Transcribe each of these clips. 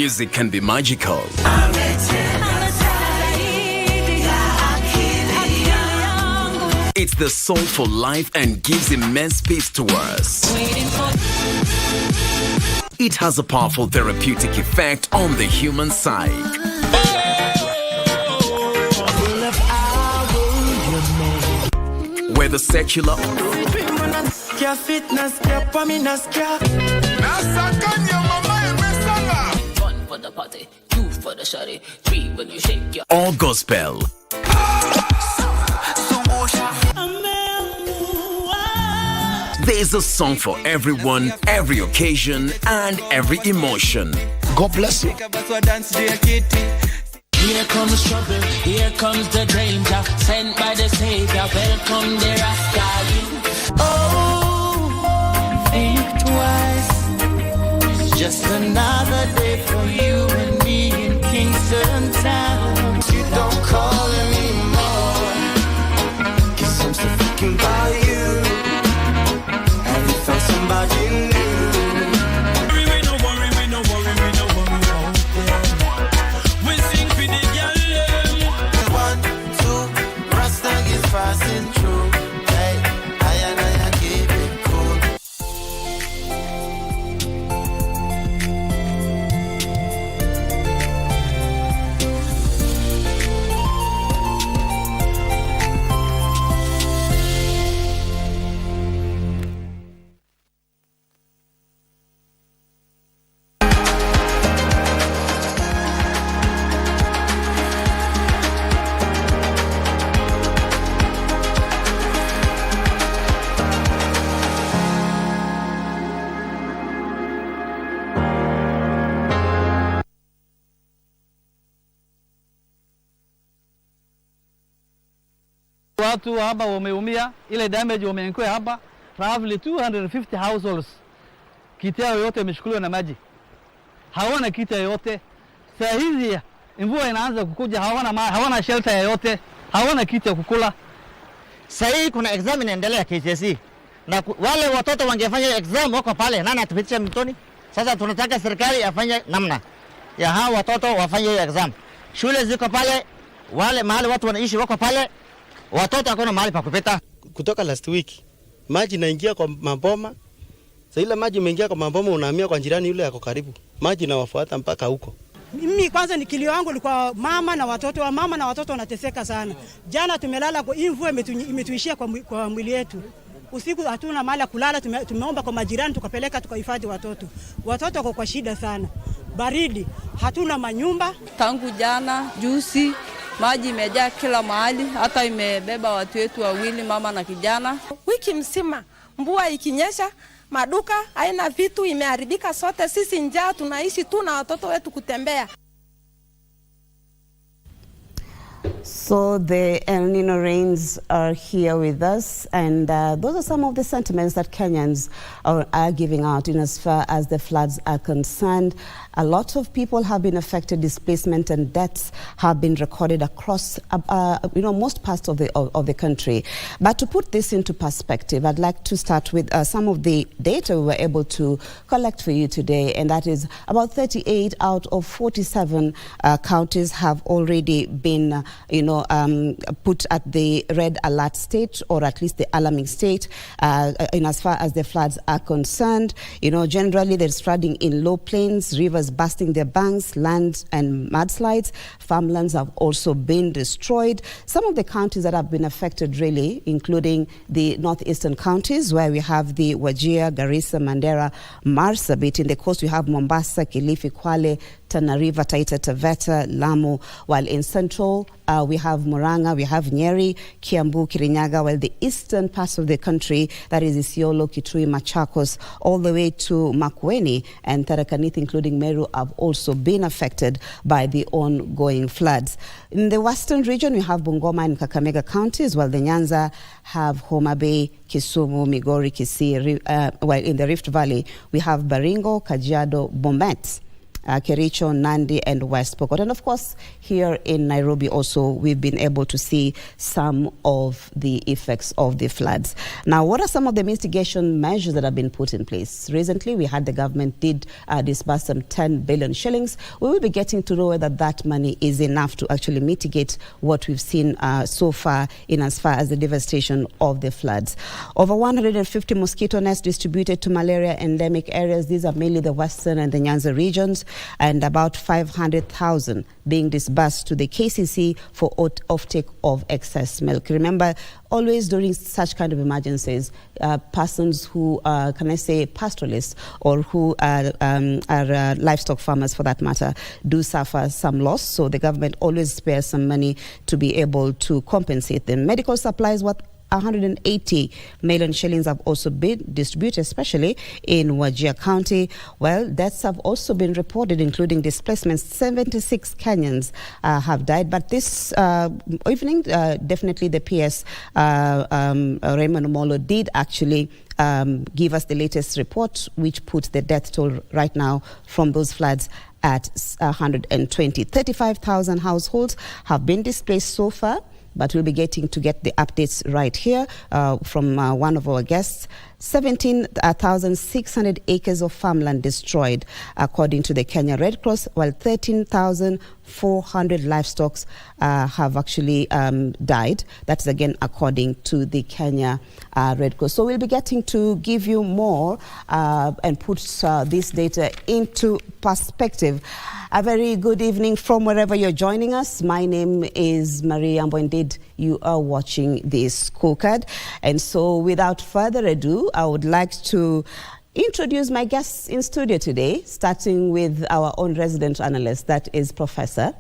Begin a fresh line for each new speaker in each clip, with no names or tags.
Music can be magical. It's the soul for life and gives immense peace to us. It has a powerful therapeutic effect on the human psyche. Whether secular or gospel, there's a song for everyone, every occasion, and every emotion.
God bless you.
Here comes trouble, here comes the danger, sent by the Savior, welcome the Rasta. Oh, think twice, it's just another day for you and me in Kingston Town. You don't call anymore, 'cause I'm still thinking about you. Have you found somebody new? Passing through, hey, I keep it cool.
Watu hapa wameumia, ile damage wameenkwe hapa, roughly 250 households. Kiti yao yote imechukuliwa na maji. Hawana kiti yote. Saa hizi mvua inaanza kukuja, hawana shelter yote, hawana kiti ya kukula.
Saa hii kuna exam inaendelea KCSE. Na wale watoto wangefanya exam wako pale, nani atupitisha mtoni? Sasa tunataka serikali afanye namna ya hao watoto wafanye hiyo exam. Shule ziko pale, wale mahali watu wanaishi wako pale. Watoto hakuna mahali pa kupita.
Kutoka last week maji inaingia kwa maboma. Sasa ile maji imeingia kwa maboma, unahamia kwa jirani yule yako karibu. Maji inawafuata mpaka huko.
Mimi kwanza ni kilio wangu kwa mama na watoto, wanateseka sana. Jana tumelala kwa mvua imetuishia kwa mwili yetu. Usiku hatuna mahali kulala, tumeomba kwa majirani tukapeleka tukahifadhi watoto. Watoto wako kwa shida sana. Baridi, hatuna manyumba.
Tangu jana, juzi, maji imejaa kila mahali, hata imebeba watu wetu wawili, mama na kijana.
Wiki mzima mvua ikinyesha, maduka haina vitu, imeharibika sote, sisi njaa tunaishi tu na watoto wetu kutembea.
So the El Nino rains are here with us, and those are some of the sentiments that Kenyans are giving out in as far as the floods are concerned. A lot of people have been affected. Displacement and deaths have been recorded across, most parts of the country. But to put this into perspective, I'd like to start with some of the data we were able to collect for you today, and that is about 38 out of 47 counties have already been, put at the red alert state, or at least the alarming state, in as far as the floods are concerned. Generally there's flooding in low plains, rivers busting their banks, land and mudslides. Farmlands have also been destroyed. Some of the counties that have been affected really, including the northeastern counties, where we have the Wajir, Garissa, Mandera, Marsabit. In the coast we have Mombasa, Kilifi, Kwale, Tana River, Taita Taveta, Lamu, while in central we have Murang'a, we have Nyeri, Kiambu, Kirinyaga, while the eastern parts of the country, that is Isiolo, Kitui, Machakos, all the way to Makueni and Tharaka Nithi, including Meru, have also been affected by the ongoing floods. In the western region, we have Bungoma and Kakamega counties, while the Nyanza have Homa Bay, Kisumu, Migori, Kisii, while in the Rift Valley, we have Baringo, Kajiado, Bomet, Kericho, Nandi, and West Pokot. And of course, here in Nairobi also, we've been able to see some of the effects of the floods. Now, what are some of the mitigation measures that have been put in place? Recently, we had the government did disburse some 10 billion shillings. We will be getting to know whether that money is enough to actually mitigate what we've seen so far in as far as the devastation of the floods. Over 150 mosquito nets distributed to malaria endemic areas. These are mainly the Western and the Nyanza regions, and about 500,000 being disbursed to the KCC for offtake of excess milk. Remember, always during such kind of emergencies, persons who are, can I say, pastoralists or who are livestock farmers for that matter, do suffer some loss. So the government always spares some money to be able to compensate them. Medical supplies, what 180 million shillings have also been distributed, especially in Wajir County. Well, deaths have also been reported, including displacements. 76 Kenyans have died. But this evening, definitely the PS, Raymond Omolo, did actually give us the latest report, which puts the death toll right now from those floods at 120. 35,000 households have been displaced so far, but we'll be getting to get the updates right here from one of our guests. 17,600 acres of farmland destroyed, according to the Kenya Red Cross, while 13,400 livestock have actually died. That's again according to the Kenya Red Cross. So we'll be getting to give you more and put this data into perspective. A very good evening from wherever you're joining us. My name is Marie Ambo. Indeed, you are watching this scorecard. And so without further ado, I would like to introduce my guests in studio today, starting with our own resident analyst, that is Professor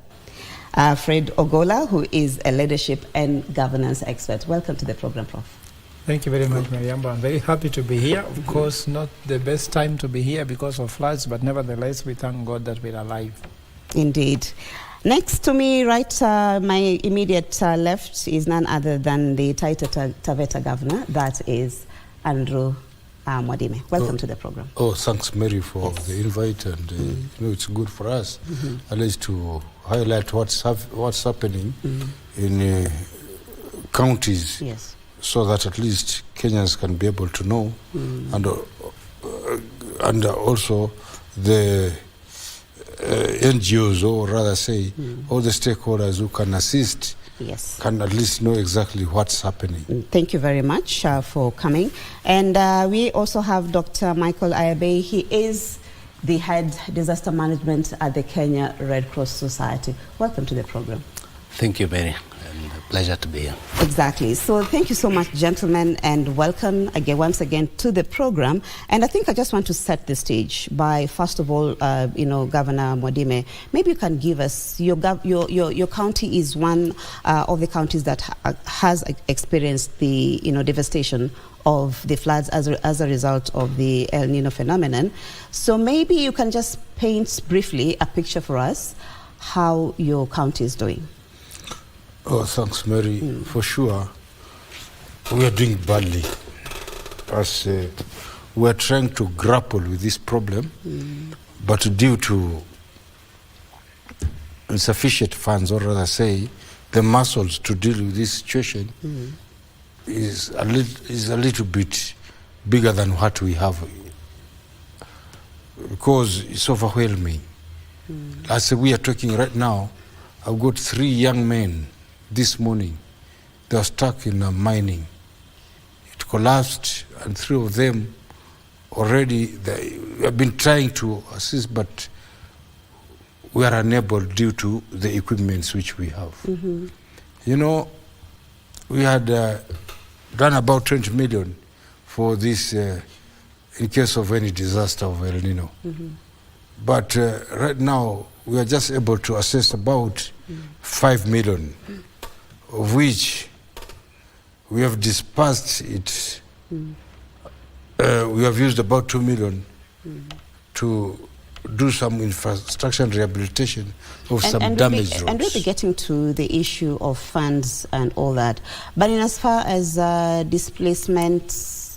Fred Ogola, who is a leadership and governance expert. Welcome to the program, Prof.
Thank you very much, Mariamba. I'm very happy to be here. Of course, not the best time to be here because of floods, but nevertheless, we thank God that we're alive. Indeed.
Next to me, right, my immediate left is none other than the Taita Taveta governor, that is Andrew Mwadime. Welcome to the program.
Oh, thanks, Mary, for the invite, and you know, it's good for us at least to highlight what's happening in counties, so that at least Kenyans can be able to know, and also the NGOs, or rather say all the stakeholders who can assist, can at least know exactly what's happening.
Thank you very much for coming. And we also have Dr. Michael Ayabe. He is the head disaster management at the Kenya Red Cross Society. Welcome to the program.
Thank you, Mary. Pleasure to be here.
Exactly. So thank you so much, gentlemen, and welcome again, once again, to the program. And I think I just want to set the stage by, first of all, Governor Mwadime, maybe you can give us, your county is one of the counties that has experienced the devastation of the floods as a result of the El Nino phenomenon. So maybe you can just paint briefly a picture for us how your county is doing.
Oh, thanks, Mary. For sure, we are doing badly as we are trying to grapple with this problem, but due to insufficient funds, or rather say, the muscles to deal with this situation is a little bit bigger than what we have, because it's overwhelming. As we are talking right now, I've got 3 young men. This morning, they were stuck in mining. It collapsed, and 3 of them already, they have been trying to assist, but we are unable due to the equipments which we have. You know, we had done about 20 million for this in case of any disaster of El Nino. But right now, we are just able to assess about 5 million. Of which we have dispersed it. We have used about 2 million to do some infrastructure and rehabilitation of some damaged roads.
And we'll be getting to the issue of funds and all that. But in as far as displacements,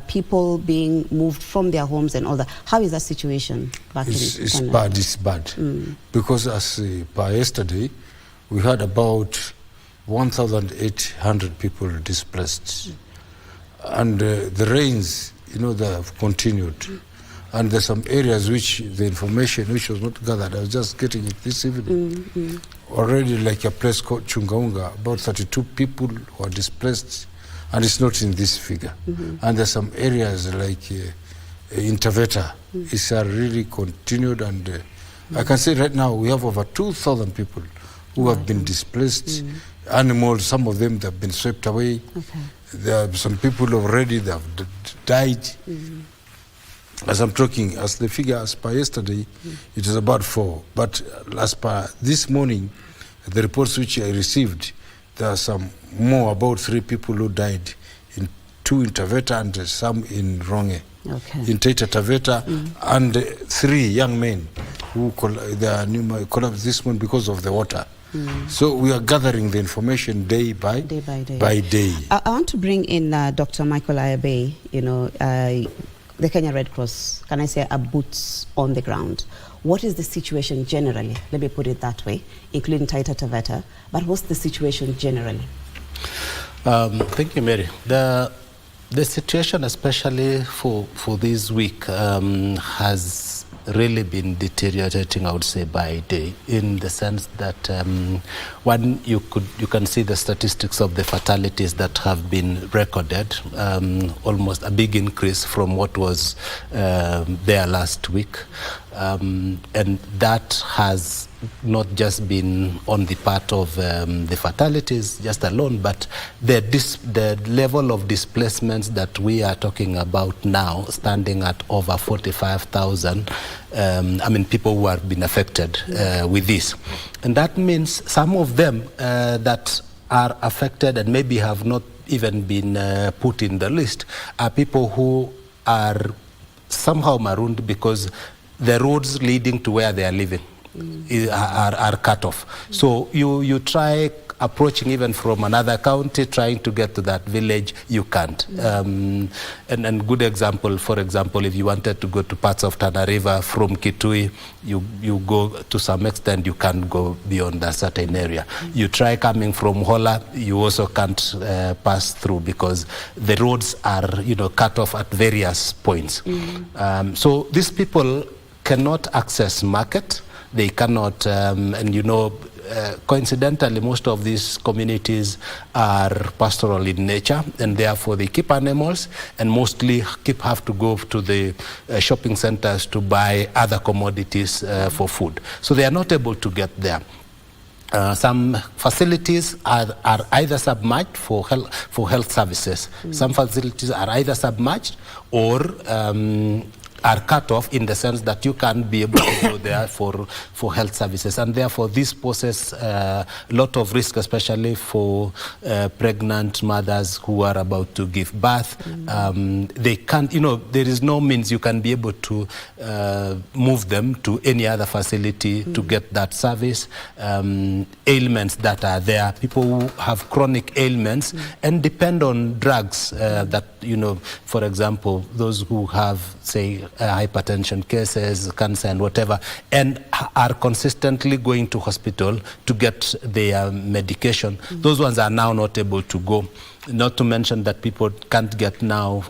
people being moved from their homes and all that. How is that situation back in Kenya?
It's bad. Because as by yesterday, we had about 1,800 people displaced. And the rains, they have continued. And there's some areas which the information which was not gathered, I was just getting it this evening. Already, like a place called Chungaunga, about 32 people were displaced, and it's not in this figure. And there's some areas like in Taveta, it's really continued, and I can say right now we have over 2,000 people who have been displaced. Animals, some of them, they've been swept away. There are some people already that have died. As I'm talking, as the figure as per yesterday, it is about 4. But as per this morning, the reports which I received, there are some more, about 3 people who died, 2 in Taveta and some in Ronge. In Taita Taveta, and 3 young men who collapsed this morning because of the water. So we are gathering the information day by day.
I want to bring in Dr. Michael Ayabe, the Kenya Red Cross, can I say, are boots on the ground. What is the situation generally? Let me put it that way, including Taita Taveta. But what's the situation generally?
Thank you, Mary. The situation, especially for this week, has really been deteriorating, I would say, by day, in the sense that one, you can see the statistics of the fatalities that have been recorded, almost a big increase from what was there last week, and that has not just been on the part of the fatalities just alone, but the level of displacements that we are talking about now, standing at over 45,000, people who have been affected with this. And that means some of them that are affected and maybe have not even been put in the list are people who are somehow marooned because the roads leading to where they are living are cut off. So you try approaching even from another county, trying to get to that village, you can't. And good example, for example, if you wanted to go to parts of Tana River from Kitui, you go to some extent, you can't go beyond a certain area. You try coming from Hola, you also can't pass through because the roads are cut off at various points. So these people cannot access market. They cannot, coincidentally, most of these communities are pastoral in nature, and therefore they keep animals and mostly have to go to the shopping centers to buy other commodities for food. So they are not able to get there. Some facilities are either submerged for health services. Some facilities are either submerged or are cut off in the sense that you can't be able to go there for health services, and therefore this poses a lot of risk, especially for pregnant mothers who are about to give birth. They can't, there is no means you can be able to move them to any other facility to get that service. Ailments that are there, people who have chronic ailments and depend on drugs that, for example, those who have, say, hypertension cases, cancer and whatever, and are consistently going to hospital to get their medication. Those ones are now not able to go. Not to mention that people can't get now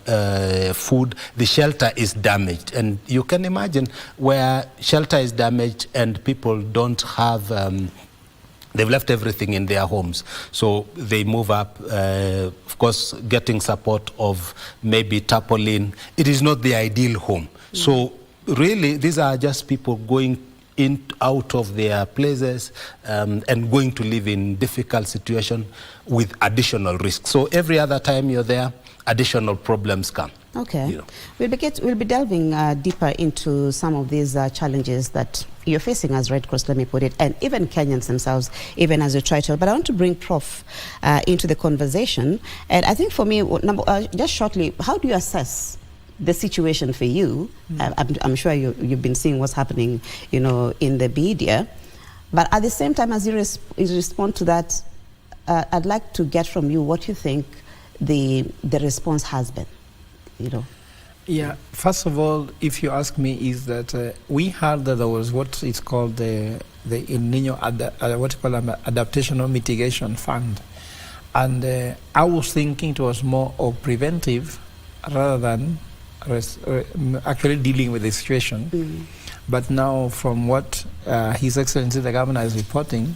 food. The shelter is damaged. And you can imagine where shelter is damaged and people don't have they've left everything in their homes. So they move up, of course, getting support of maybe tarpaulin. It is not the ideal home. So really, these are just people going out of their places and going to live in difficult situation with additional risk. So every other time you're there, additional problems come.
Okay. We'll be delving deeper into some of these challenges that you're facing as Red Cross, let me put it, and even Kenyans themselves, even as you try to. But I want to bring Prof into the conversation. And I think for me, just shortly, how do you assess the situation for you? I'm sure you've been seeing what's happening, in the media. But at the same time, as you respond to that, I'd like to get from you what you think the response has been.
Yeah, first of all, if you ask me, is that we heard that there was what is called the El Nino Adaptation or Mitigation Fund. And I was thinking it was more of preventive rather than actually dealing with the situation. But now from what His Excellency the Governor is reporting,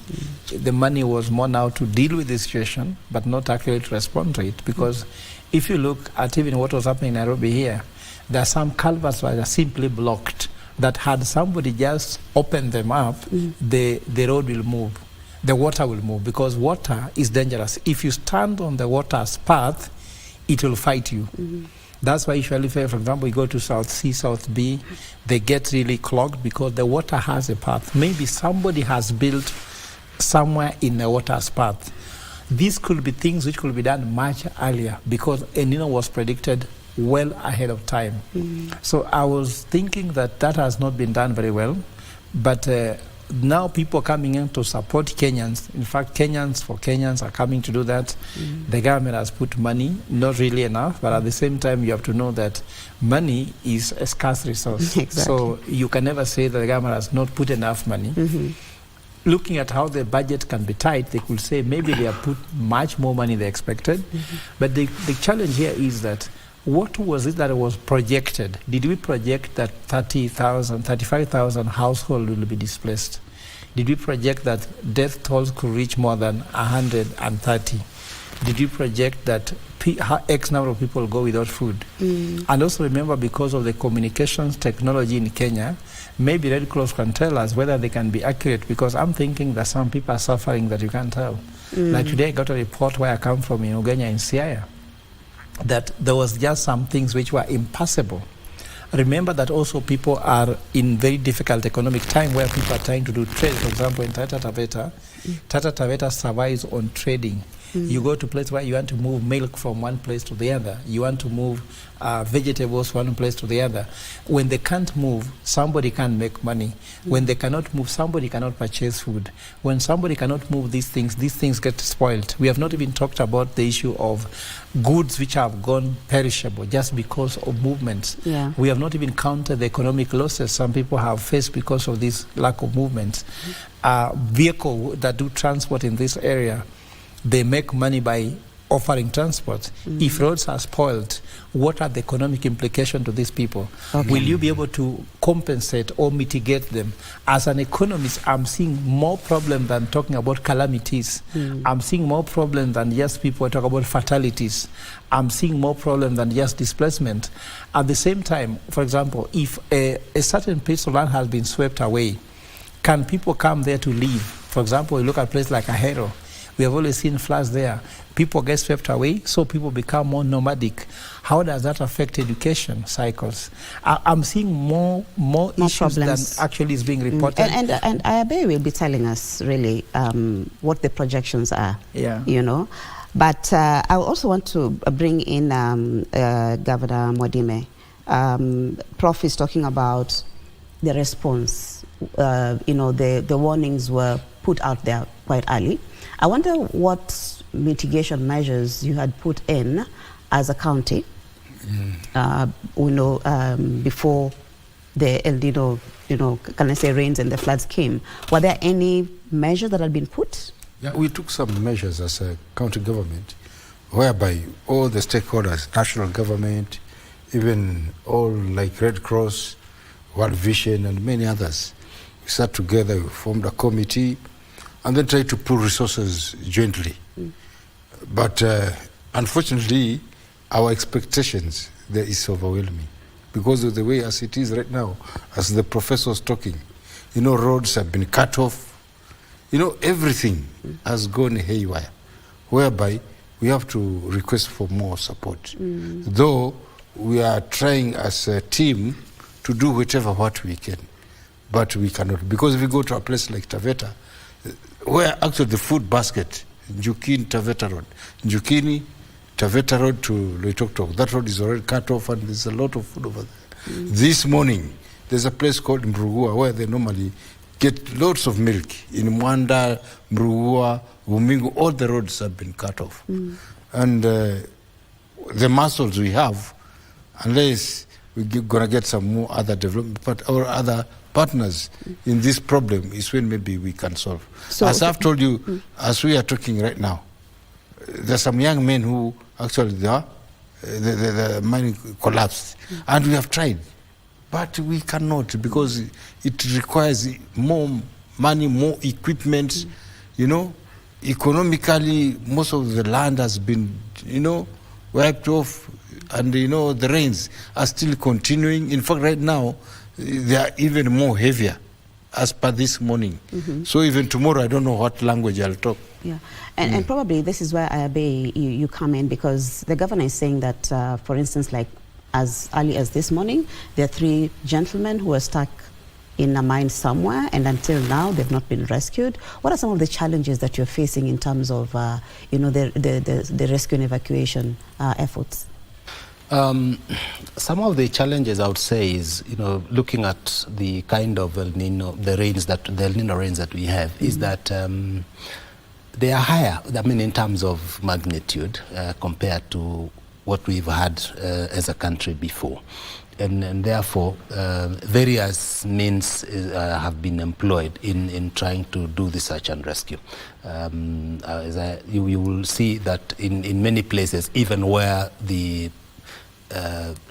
the money was more now to deal with the situation, but not actually to respond to it. Because if you look at even what was happening in Nairobi here, there are some culverts that are simply blocked, that had somebody just open them up, the road will move. The water will move, because water is dangerous. If you stand on the water's path, it will fight you. That's why usually, for example, you go to South C, South B, they get really clogged because the water has a path. Maybe somebody has built somewhere in the water's path. These could be things which could be done much earlier, because El Nino was predicted well ahead of time. So I was thinking that that has not been done very well, but now people are coming in to support Kenyans. In fact, Kenyans for Kenyans are coming to do that. The government has put money, not really enough, but at the same time you have to know that money is a scarce resource. So you can never say that the government has not put enough money. Looking at how the budget can be tight, they could say maybe they have put much more money than expected. But the challenge here is that what was it that was projected? Did we project that 30,000, 35,000 households will be displaced? Did we project that death tolls could reach more than 130? Did we project that X number of people go without food? And also remember, because of the communications technology in Kenya, maybe Red Cross can tell us whether they can be accurate, because I'm thinking that some people are suffering that you can't tell. Like today I got a report where I come from in Ugenya in Siaya, that there was just some things which were impossible. Remember that also people are in very difficult economic time where people are trying to do trade. For example, in Taita Taveta survives on trading. You go to a place where you want to move milk from one place to the other. You want to move vegetables from one place to the other. When they can't move, somebody can't make money. When they cannot move, somebody cannot purchase food. When somebody cannot move these things get spoiled. We have not even talked about the issue of goods which have gone perishable just because of movements. We have not even counted the economic losses some people have faced because of this lack of movements. Vehicles that do transport in this area, they make money by offering transport. If roads are spoiled, what are the economic implications to these people? Will you be able to compensate or mitigate them? As an economist, I'm seeing more problem than talking about calamities. I'm seeing more problem than just people talk about fatalities. I'm seeing more problem than just displacement. At the same time, for example, if a certain piece of land has been swept away, can people come there to live? For example, you look at a place like Ahero. We have always seen floods there. People get swept away, so people become more nomadic. How does that affect education cycles? I'm seeing more issues
problems
than actually is being reported.
And Ayabe will be telling us really what the projections are. You know. But I also want to bring in Governor Mwadime. Prof is talking about the response. You know, the warnings were put out there quite early. I wonder what mitigation measures you had put in as a county, you know, before the El Nino, you know, can I say rains and the floods came. Were there any measures that had been put?
Yeah, we took some measures as a county government, whereby all the stakeholders, national government, even all like Red Cross, World Vision, and many others, we sat together, we formed a committee, and then tried to pool resources jointly. But unfortunately, our expectations there is overwhelming because of the way as it is right now, as the professor was talking. You know, roads have been cut off. You know, everything has gone haywire, whereby we have to request for more support. Though we are trying as a team to do what we can, but we cannot. Because if we go to a place like Taveta, where actually the food basket, Njukini, Taveta Road, Njukini, Taveta Road to Loitoktok, that road is already cut off and there's a lot of food over there. This morning, there's a place called Mrugua where they normally get lots of milk. In Mwanda, Mrugua, Umingu, all the roads have been cut off. And the muscles we have, unless we're going to get some more other development, but our other partners in this problem is when maybe we can solve. So, as I've told you, as we are talking right now, there's some young men who actually the mining collapsed, and we have tried, but we cannot, because it requires more money, more equipment. You know, economically, most of the land has been, wiped off, and the rains are still continuing. In fact, right now they are even more heavier as per this morning. So even tomorrow, I don't know what language I'll talk.
Yeah, and probably this is where you come in, because the governor is saying that, for instance, like as early as this morning, there are 3 gentlemen who are stuck in a mine somewhere, and until now they've not been rescued. What are some of the challenges that you're facing in terms of, the rescue and evacuation efforts?
Some of the challenges I would say is, looking at the kind of El Nino rains that we have, is that they are higher, in terms of magnitude compared to what we've had as a country before. And therefore, various means have been employed in trying to do the search and rescue. You will see that in many places, even where the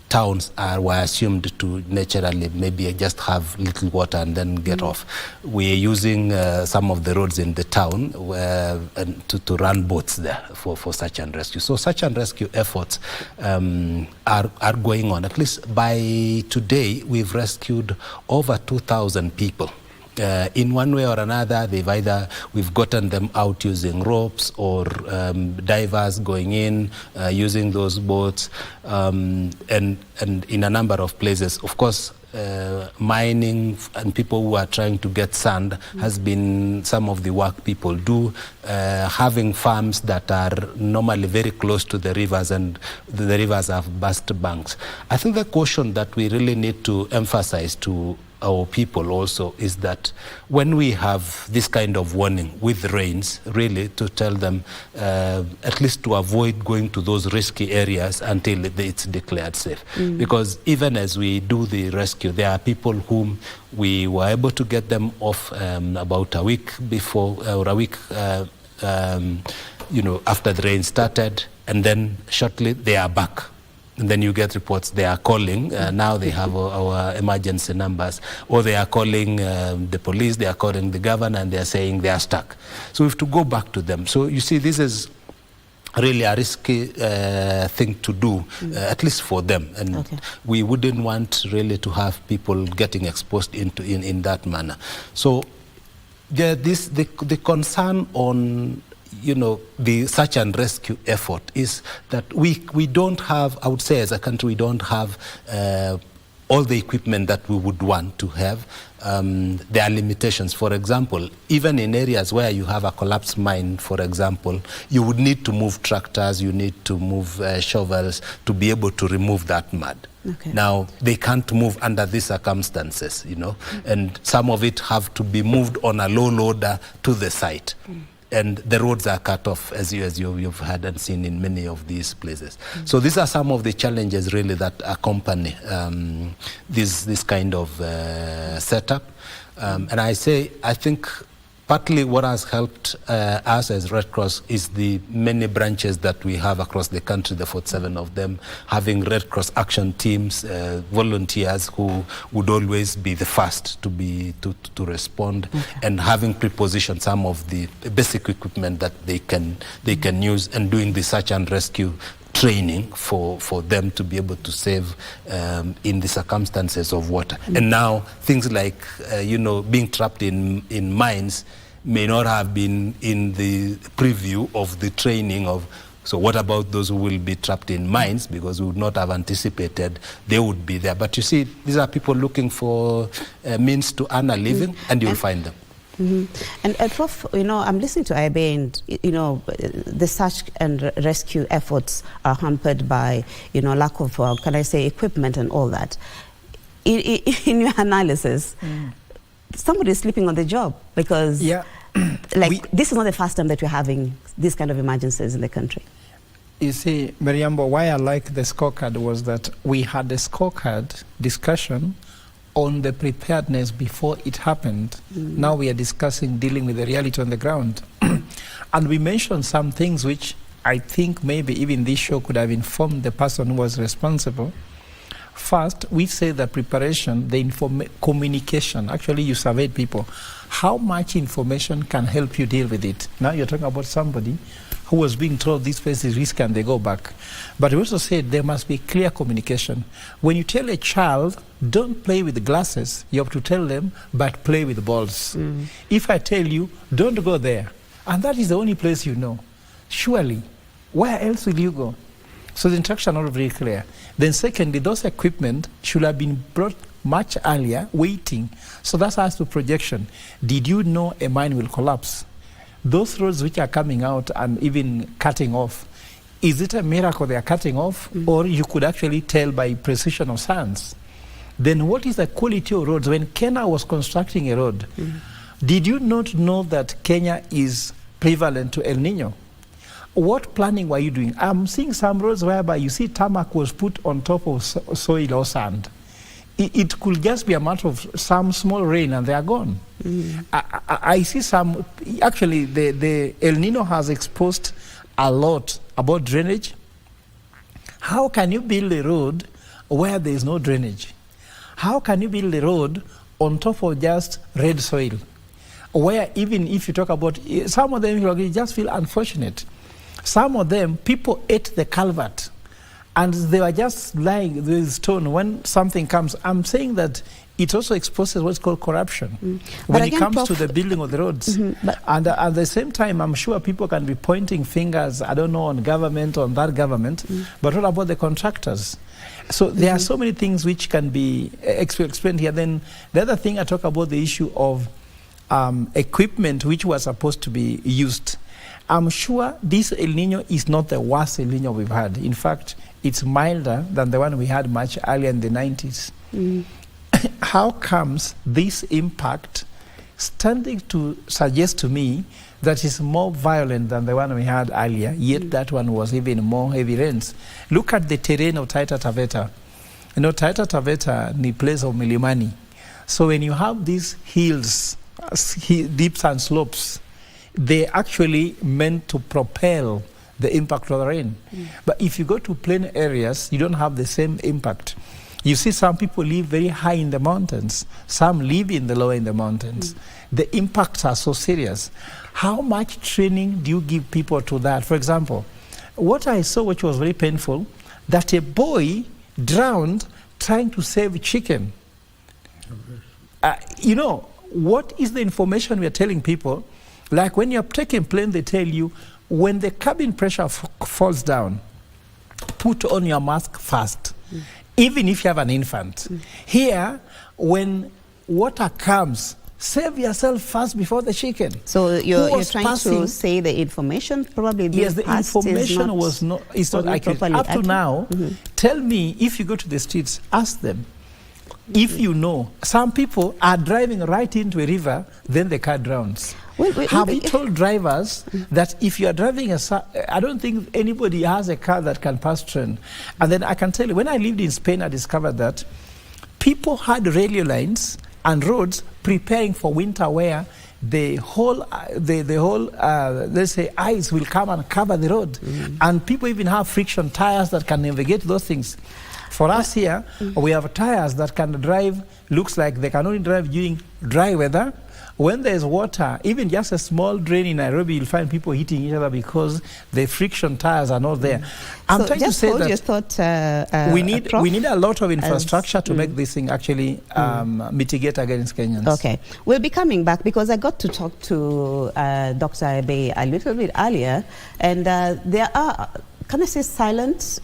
towns were assumed to naturally maybe just have little water and then get off, we're using some of the roads in the town to run boats there for search and rescue. So search and rescue efforts are going on. At least by today, we've rescued over 2,000 people. In one way or another, we've gotten them out using ropes, or divers going in, using those boats, and in a number of places. Of course, mining and people who are trying to get sand has been some of the work people do. Having farms that are normally very close to the rivers, and the rivers have burst banks. I think the caution that we really need to emphasize to our people also is that when we have this kind of warning with rains, really to tell them at least to avoid going to those risky areas until it's declared safe. Because even as we do the rescue, there are people whom we were able to get them off about a week before, or a week after the rain started, and then shortly they are back. And then you get reports they are calling. Now they have our emergency numbers, or they are calling the police, they are calling the governor, and they are saying they are stuck. So we have to go back to them. So you see, this is really a risky thing to do, at least for them. And we wouldn't want really to have people getting exposed in that manner. So the concern on the search and rescue effort is that we don't have, I would say as a country, we don't have all the equipment that we would want to have. There are limitations. For example, even in areas where you have a collapsed mine, for example, you would need to move tractors, you need to move shovels to be able to remove that mud. Now, they can't move under these circumstances, and some of it have to be moved on a low loader to the site. And the roads are cut off, as you've heard and seen in many of these places. So these are some of the challenges really that accompany this kind of setup. And I think partly what has helped us as Red Cross is the many branches that we have across the country, the 47 of them, having Red Cross action teams, volunteers who would always be the first to respond, and having prepositioned some of the basic equipment that they can use, and doing the search and rescue training for them to be able to save in the circumstances of water. And now things like being trapped in mines may not have been in the preview of the training of. So what about those who will be trapped in mines, because we would not have anticipated they would be there. But you see, these are people looking for means to earn a living, and you'll find them.
And Prof, I'm listening to Ibe, and the search and rescue efforts are hampered by lack of equipment and all that. In your analysis, somebody is sleeping on the job, because this is not the first time that we're having these kind of emergencies in the country.
You see, Mariambo, why I like the scorecard was that we had a scorecard discussion on the preparedness before it happened. Now we are discussing dealing with the reality on the ground. And we mentioned some things which I think maybe even this show could have informed the person who was responsible. First, we say the preparation, the communication. Actually, you surveyed people. How much information can help you deal with it? Now you're talking about somebody who was being told this place is risky and they go back. But we also said there must be clear communication. When you tell a child, don't play with glasses, you have to tell them, but play with balls. If I tell you, don't go there, and that is the only place you know, surely, where else will you go? So the instructions are not very clear. Then secondly, those equipment should have been brought much earlier, waiting. So that's as to projection. Did you know a mine will collapse? Those roads which are coming out and even cutting off, is it a miracle they are cutting off? Or you could actually tell by precision of science? Then what is the quality of roads? When Kenya was constructing a road, did you not know that Kenya is prevalent to El Nino? What planning were you doing? I'm seeing some roads whereby you see tarmac was put on top of soil or sand. It could just be a matter of some small rain and they are gone. I see some, actually the El Nino has exposed a lot about drainage. How can you build a road where there is no drainage? How can you build a road on top of just red soil? Where even if you talk about, some of them you just feel unfortunate. Some of them, people ate the culvert and they were just lying with stone when something comes. I'm saying that it also exposes what's called corruption when it comes to the building of the roads. And at the same time, I'm sure people can be pointing fingers, I don't know, on government, on that government, but what about the contractors? So there are so many things which can be explained here. Then the other thing, I talk about the issue of equipment which was supposed to be used. I'm sure this El Nino is not the worst El Nino we've had. In fact, it's milder than the one we had much earlier in the 90s. How comes this impact standing to suggest to me that it's more violent than the one we had earlier, yet that one was even more heavy rains? Look at the terrain of Taita Taveta. You know, Taita Taveta is a place of Milimani. So when you have these hills, dips and slopes, they actually meant to propel the impact of the rain. But if you go to plain areas, you don't have the same impact. You see some people live very high in the mountains. Some live in the lower in the mountains. The impacts are so serious. How much training do you give people to that? For example, what I saw which was very painful, that a boy drowned trying to save chicken. You know, what is the information we are telling people? Like when you're taking plane, they tell you, when the cabin pressure falls down, put on your mask first, even if you have an infant. Here, when water comes, save yourself first before the chicken.
So you're trying to say the information probably
yes, the information was not accurate. Up to now, tell me, if you go to the streets, ask them. If you know, some people are driving right into a river, then the car drowns. Have you told drivers that if you are driving I don't think anybody has a car that can pass train. And then I can tell you, when I lived in Spain, I discovered that people had railway lines and roads preparing for winter where the whole let's say ice will come and cover the road. And people even have friction tires that can navigate those things. For us here, we have tires that can drive, looks like they can only drive during dry weather. When there's water, even just a small drain in Nairobi, you'll find people hitting each other because the friction tires are not there. I'm trying to say that we need a lot of infrastructure to make this thing actually mitigate against Kenyans.
Okay, we'll be coming back because I got to talk to Dr. Abe a little bit earlier, and there are, can I say, silent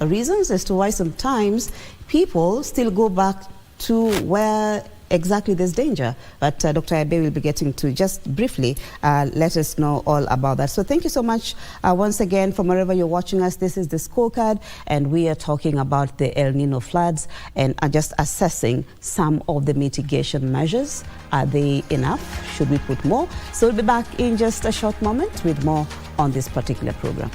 reasons as to why sometimes people still go back to where exactly there's danger. But Dr. Abe will be getting to just briefly let us know all about that. So thank you so much once again from wherever you're watching us. This is the scorecard, and we are talking about the El Nino floods and are just assessing some of the mitigation measures. Are they enough? Should we put more? So we'll be back in just a short moment with more on this particular program.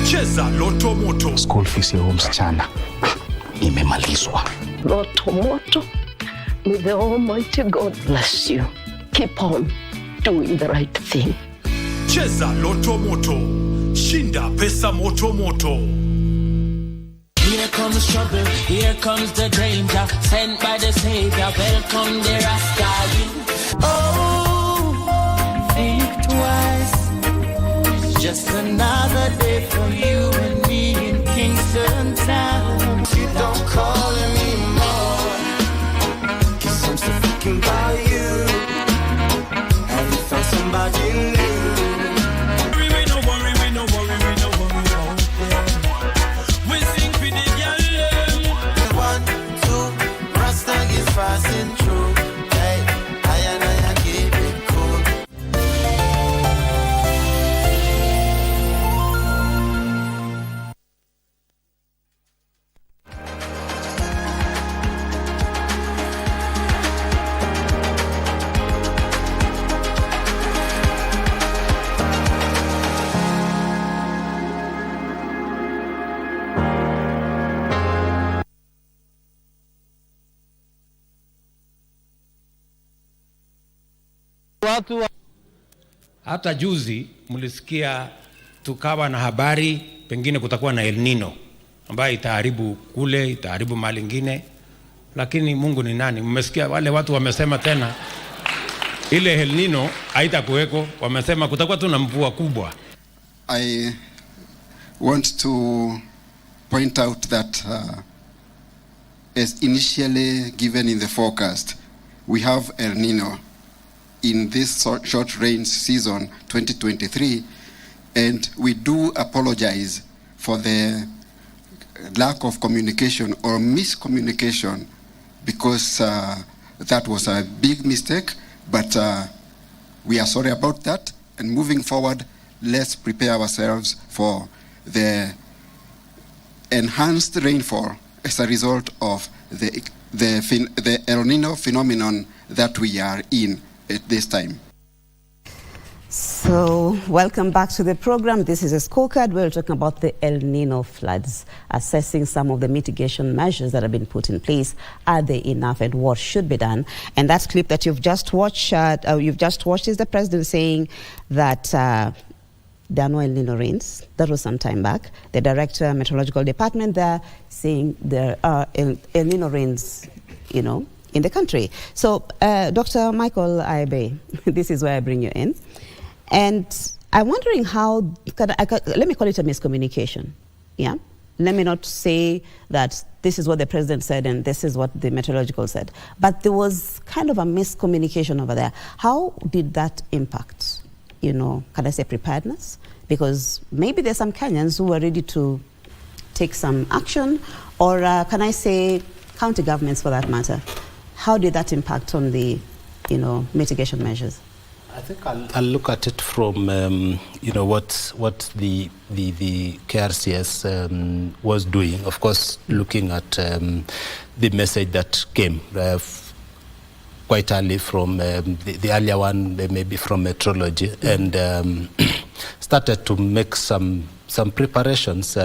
Cheza Loto Moto.
School fees ya msichana imemalizwa.
Loto Moto. May the Almighty God bless you. Keep on doing the right thing.
Cheza Loto Moto. Shinda pesa moto moto.
Here comes trouble, here comes the danger, sent by the Savior, welcome the Rasta. Oh, think twice, it's just another day for you and me in Kingston Town. You don't call anymore, 'cause I'm still thinking about you, and you found somebody new. Passing through, hey, I keep it cool.
Hata juzi mlisikia tukawa na habari pengine kutakuwa na El Nino ambayo itaharibu kule, itaharibu mali ingine, lakini Mungu ni nani? Mmesikia wale watu wamesema tena ile El Nino haitakuweko, wamesema kutakuwa tu na mvua kubwa.
I want to point out that as initially given in the forecast, we have El Nino in this short rain season 2023, and we do apologize for the lack of communication or miscommunication, because that was a big mistake, but we are sorry about that, and moving forward, let's prepare ourselves for the enhanced rainfall as a result of the El Nino phenomenon that we are in at this time.
So, welcome back to the program. This is a scorecard. We're talking about the El Nino floods, assessing some of the mitigation measures that have been put in place. Are they enough, and what should be done? And that clip that you've just watched, is the president saying that there are no El Nino rains. That was some time back. The director, meteorological department, there saying there are El Nino rains, in the country. So, Dr. Michael Aibe, this is where I bring you in. And I'm wondering how, let me call it a miscommunication, yeah? Let me not say that this is what the president said and this is what the meteorological said. But there was kind of a miscommunication over there. How did that impact, can I say preparedness? Because maybe there's some Kenyans who are ready to take some action, or can I say county governments for that matter. How did that impact on the, mitigation measures?
I think I'll look at it from, what the KRCS was doing. Of course, looking at the message that came quite early from the earlier one, maybe from meteorology, and started to make some preparations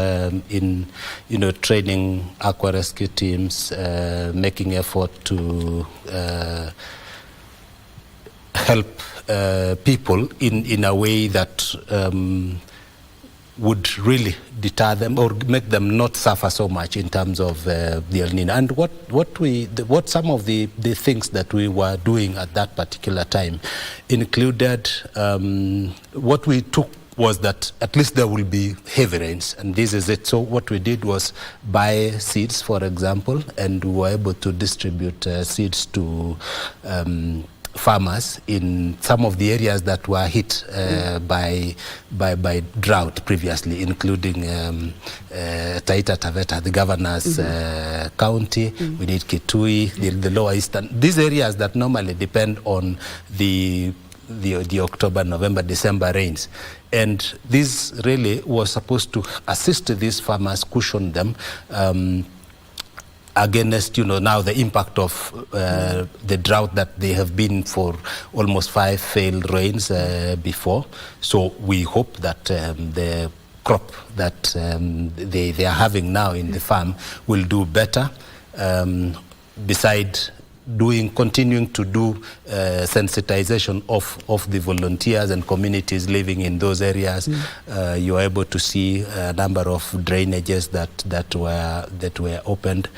in training aqua rescue teams, making effort to help people in a way that would really deter them or make them not suffer so much in terms of the El Nino. And what some of the things that we were doing at that particular time included, what we took was that at least there will be heavy rains, and this is it. So what we did was buy seeds, for example, and we were able to distribute seeds to farmers in some of the areas that were hit by drought previously, including Taita Taveta, the governor's county. We did Kitui, the Lower Eastern. These areas that normally depend on the October, November, December rains. And this really was supposed to assist these farmers, cushion them against, now the impact of the drought that they have been for almost 5 failed rains before. So we hope that the crop that they are having now in the farm will do better. Beside continuing to do sensitization of the volunteers and communities living in those areas, you are able to see a number of drainages that were opened.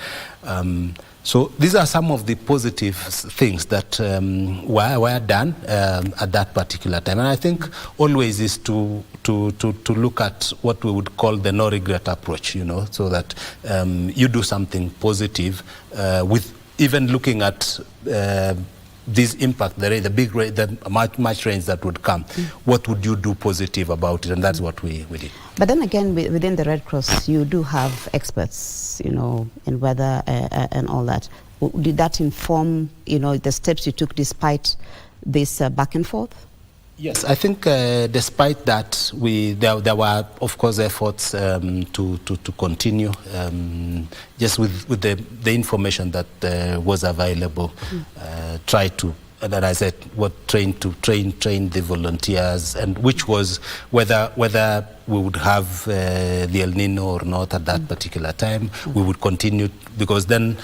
So these are some of the positive things that were done at that particular time. And I think always is to look at what we would call the no regret approach, you know, so that you do something positive with even looking at this impact, the much rains that would come. What would you do positive about it? And that's what we did.
But then again, within the Red Cross, you do have experts, you know, in weather and all that. Did that inform, you know, the steps you took despite this back and forth?
Yes, I think despite that, there were, of course, efforts to continue just with the information that was available. Try to, and as I said, train the volunteers, and which was whether we would have the El Nino or not at that particular time. We would continue, because then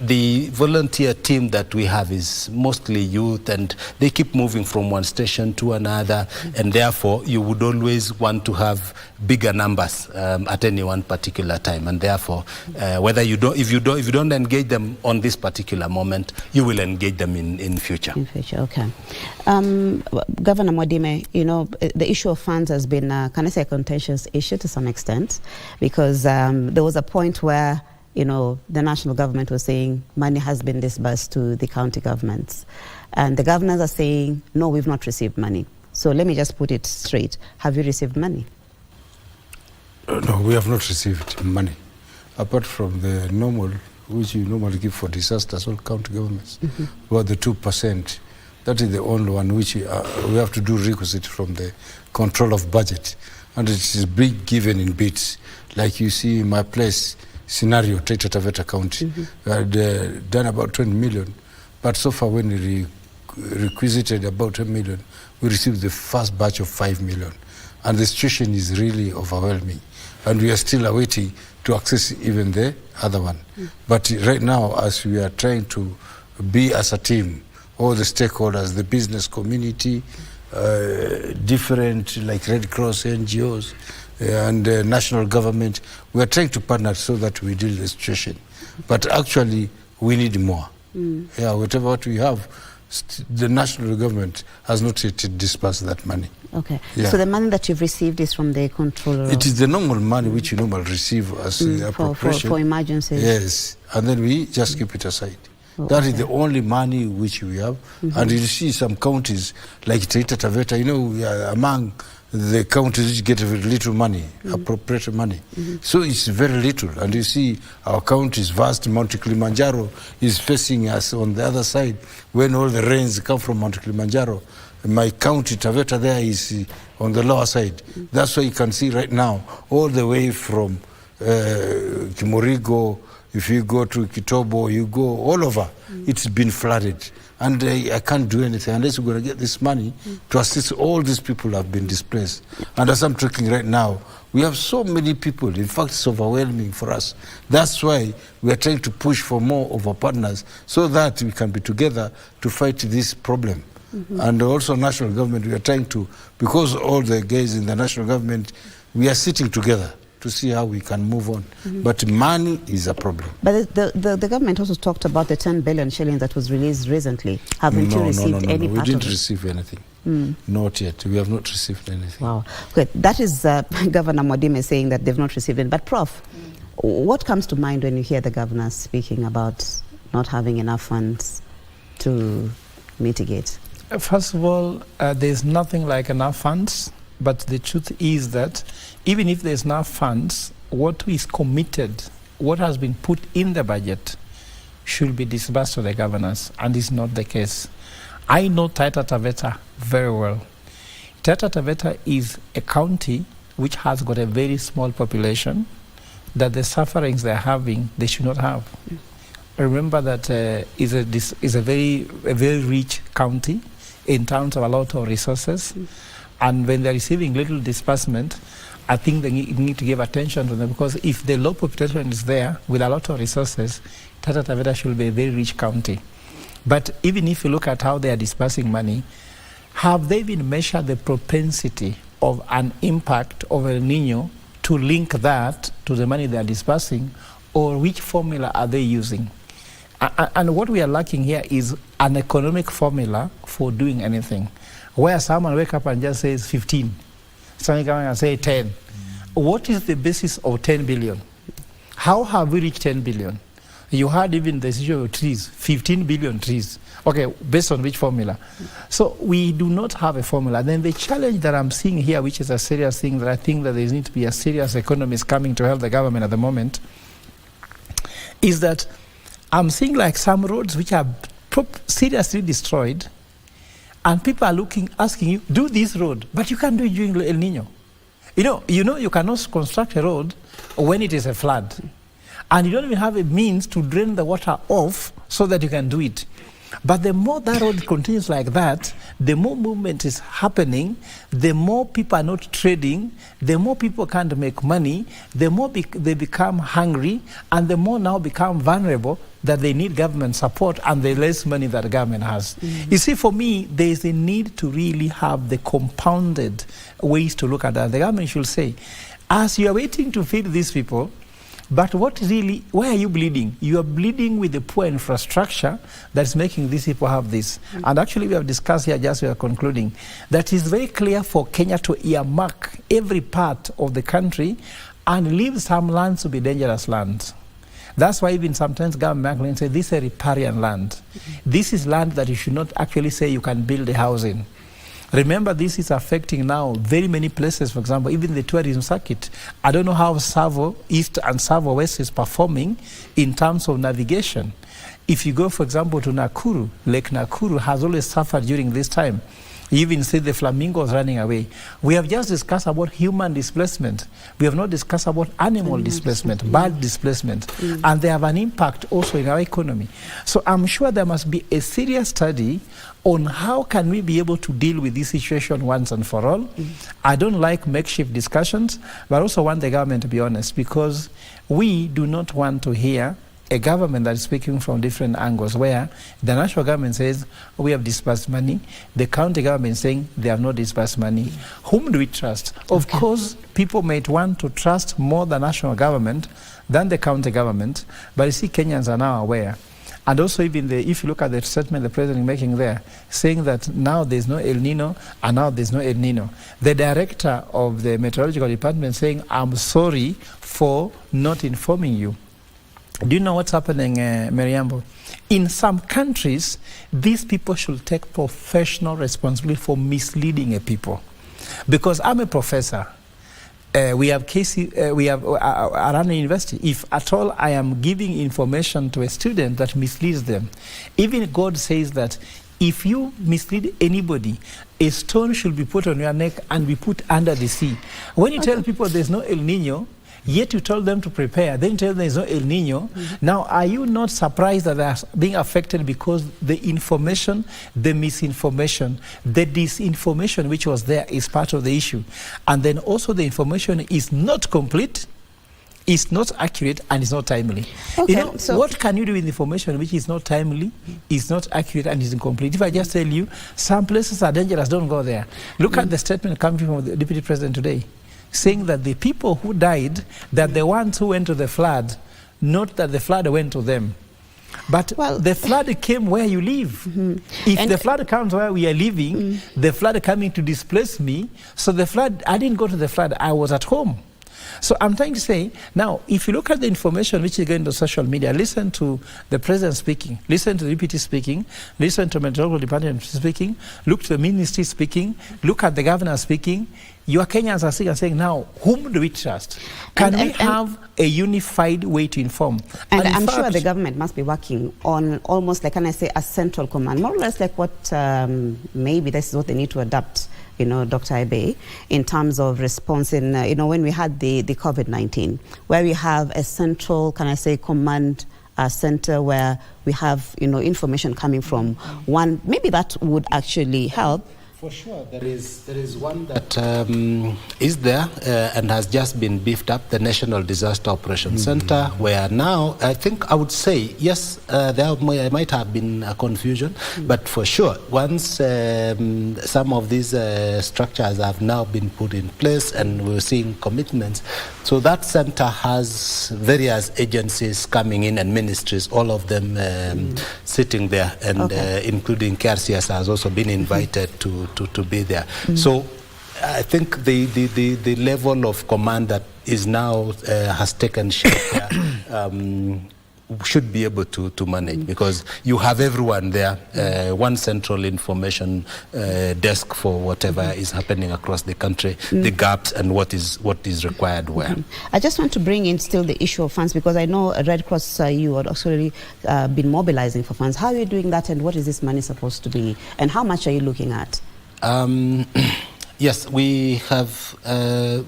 the volunteer team that we have is mostly youth, and they keep moving from one station to another, and therefore you would always want to have bigger numbers at any one particular time, and therefore if you don't engage them on this particular moment, you will engage them in future.
In future, okay. Governor Mwadime, you know, the issue of funds has been can I say a contentious issue to some extent, because there was a point where, you know, the national government was saying money has been disbursed to the county governments. And the governors are saying, no, we've not received money. So let me just put it straight. Have you received money?
No, we have not received money. Apart from the normal, which you normally give for disasters, all county governments, about the 2%. That is the only one which we have to do requisite from the control of budget. And it is being given in bits. Like you see in my place, scenario, Taita Taveta County, had done about 20 million, but so far when we requisited about 10 million, we received the first batch of 5 million. And the situation is really overwhelming. And we are still awaiting to access even the other one. But right now, as we are trying to be as a team, all the stakeholders, the business community, different like Red Cross, NGOs, and national government, we are trying to partner so that we deal with the situation. But actually, we need more. Yeah, whatever what we have, the national government has not yet disbursed that money.
Okay.
Yeah.
So the money that you've received is from the controller?
It is the normal money which you normally receive as appropriation.
For emergencies?
Yes. And then we just keep it aside. That is the only money which we have. And you see some counties like Taita Taveta, you know, we are among the counties which get very little money, appropriate money. So it's very little. And you see our county is vast. Mount Kilimanjaro is facing us on the other side. When all the rains come from Mount Kilimanjaro, my county, Taveta, there is on the lower side. That's why you can see right now, all the way from Kimorigo, if you go to Kitobo, you go all over, it's been flooded. And I can't do anything unless we're going to get this money to assist all these people who have been displaced. And as I'm talking right now, we have so many people. In fact, it's overwhelming for us. That's why we are trying to push for more of our partners so that we can be together to fight this problem. And also national government, we are trying to, because all the guys in the national government, we are sitting together to see how we can move on. But money is a problem.
But the government also talked about the 10 billion shillings that was released recently. Haven't you received any part of it?
We didn't receive anything. Not yet. We have not received anything.
Wow. Okay. That is Governor Mwadime saying that they've not received it. But Prof, what comes to mind when you hear the governor speaking about not having enough funds to mitigate?
First of all, there's nothing like enough funds. But the truth is that even if there's enough funds, what is committed, what has been put in the budget should be disbursed to the governors, and it's not the case. I know Taita Taveta very well. Taita Taveta is a county which has got a very small population, that the sufferings they're having, they should not have. Remember that is a very rich county in terms of a lot of resources. And when they're receiving little disbursement, I think they need to give attention to them, because if the low population is there with a lot of resources, Taita Taveta should be a very rich county. But even if you look at how they are dispersing money, have they been measured the propensity of an impact of El Nino to link that to the money they are dispersing, or which formula are they using? And what we are lacking here is an economic formula for doing anything, where someone wake up and just says 15, someone come and say 10. What is the basis of 10 billion? How have we reached 10 billion? You had even the issue of trees, 15 billion trees. Okay, based on which formula? So we do not have a formula. Then the challenge that I'm seeing here, which is a serious thing that I think that there needs to be a serious economist coming to help the government at the moment, is that I'm seeing like some roads which are seriously destroyed, and people are asking you, do this road, but you can't do it during El Nino. You cannot construct a road when it is a flood. And you don't even have a means to drain the water off so that you can do it. But the more that road continues like that, the more movement is happening, the more people are not trading, the more people can't make money, the more they become hungry, and the more now become vulnerable that they need government support, and the less money that the government has. You see, for me, there is a need to really have the compounded ways to look at that. The government should say, as you are waiting to feed these people, but why are you bleeding? You are bleeding with the poor infrastructure that's making these people have this. And actually we have discussed here, just we are concluding, that it's very clear for Kenya to earmark every part of the country and leave some lands to be dangerous lands. That's why even sometimes government say this is a riparian land. This is land that you should not actually say you can build a house in. Remember, this is affecting now very many places, for example, even the tourism circuit. I don't know how Savo East and Savo West is performing in terms of navigation. If you go, for example, to Nakuru, Lake Nakuru has always suffered during this time. You even see the flamingos running away. We have just discussed about human displacement. We have not discussed about animal displacement, bird displacement. And they have an impact also in our economy. So I'm sure there must be a serious study on how can we be able to deal with this situation once and for all. I don't like makeshift discussions, but I also want the government to be honest, because we do not want to hear a government that is speaking from different angles, where the national government says, we have disbursed money, the county government saying they have not disbursed money. Whom do we trust? Of course, people might want to trust more the national government than the county government, but you see, Kenyans are now aware. And also even if you look at the statement the president is making there, saying that now there's no El Nino, and now there's no El Nino. The director of the meteorological department saying, I'm sorry for not informing you. Do you know what's happening, Mariambo? In some countries, these people should take professional responsibility for misleading a people. Because I'm a professor. We have around the university. If at all I am giving information to a student that misleads them, even God says that if you mislead anybody, a stone should be put on your neck and be put under the sea. When you tell people there's no El Nino, yet you told them to prepare, then you tell them there's no El Nino. Now, are you not surprised that they are being affected because the information, the misinformation, the disinformation which was there is part of the issue? And then also the information is not complete, is not accurate, and is not timely. Okay, so what can you do with information which is not timely, is not accurate, and is incomplete? If I just tell you, some places are dangerous, don't go there. Look at the statement coming from the Deputy President today, saying that the people who died, that the ones who went to the flood, not that the flood went to them. But the flood came where you live. If the flood comes where we are living, the flood coming to displace me, so the flood, I didn't go to the flood, I was at home. So I'm trying to say, now, if you look at the information which is going to social media, listen to the president speaking, listen to the deputy speaking, listen to the meteorological department speaking, look to the ministry speaking, look at the governor speaking. Your Kenyans are sitting and saying, now, whom do we trust? Can we have a unified way to inform?
And I'm sure the government must be working on almost like, can I say, a central command, more or less like what maybe this is what they need to adapt, you know, Dr. Ibe, in terms of response in, you know, when we had the COVID-19, where we have a central, can I say, command center where we have, you know, information coming from one, maybe that would actually help.
For sure, there is one that is there and has just been beefed up, the National Disaster Operations Center, where now I think I would say, yes, there might have been a confusion, but for sure, once some of these structures have now been put in place and we're seeing commitments, so that center has various agencies coming in and ministries, all of them sitting there, and including KRCS has also been invited to be there. So I think the level of command that is now has taken shape there, should be able to manage, because you have everyone there, one central information desk for whatever is happening across the country, the gaps and what is required where.
I just want to bring in still the issue of funds, because I know Red Cross, you had actually been mobilizing for funds. How are you doing that, and what is this money supposed to be, and how much are you looking at?
Yes, we have